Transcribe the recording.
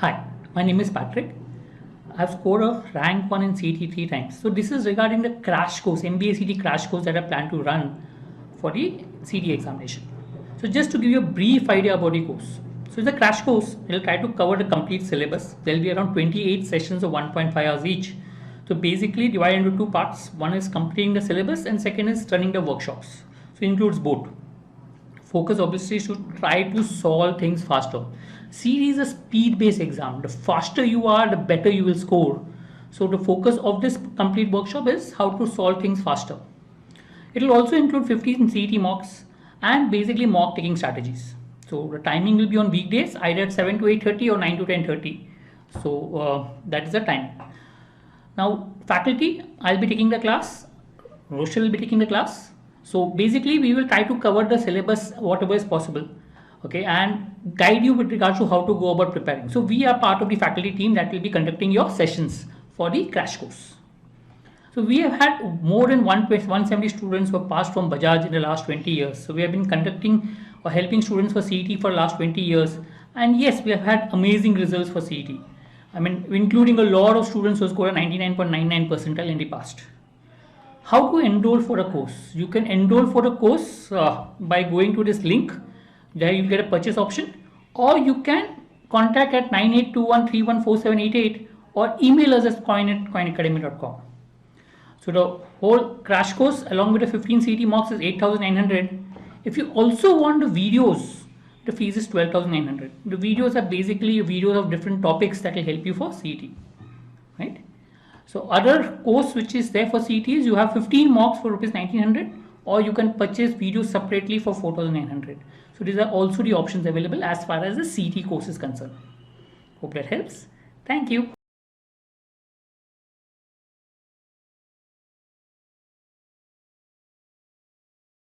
Hi, my name is Patrick. I've scored a rank 1 in CET 3 times. So this is regarding the crash course, MBA CET crash course that I plan to run for the CET examination. So just to give you a brief idea about the course. So it's a crash course. It'll try to cover the complete syllabus. There'll be around 28 sessions of 1.5 hours each. So basically divided into two parts. One is completing the syllabus and second is running the workshops. So it includes both. Focus obviously is to try to solve things faster. CET is a speed-based exam. The faster you are, the better you will score. So the focus of this complete workshop is how to solve things faster. It will also include 15 CET mocks and basically mock taking strategies. So the timing will be on weekdays, either at 7 to 8:30 or 9 to 10:30. So that is the time. Now faculty, I'll be taking the class. Rochelle will be taking the class. So basically we will try to cover the syllabus whatever is possible, okay, and guide you with regards to how to go about preparing. So we are part of the faculty team that will be conducting your sessions for the crash course. So we have had more than 170 students who have passed from Bajaj in the last 20 years. So we have been conducting or helping students for CET for the last 20 years. And yes, we have had amazing results for CET. I mean, including a lot of students who scored a 99.99 percentile in the past. How to enroll for a course? You can enroll for a course by going to this link. There you get a purchase option, or you can contact at 9821314788 or email us at coin@coinacademy.com. So the whole crash course along with the 15 CET mocks is 8,900. If you also want the videos, the fees is 12,900. The videos are basically videos of different topics that will help you for CET, right? So other course which is there for CET is you have 15 mocks for rupees 1,900, or you can purchase videos separately for 4,900. So these are also the options available as far as the CET course is concerned. Hope that helps. Thank you.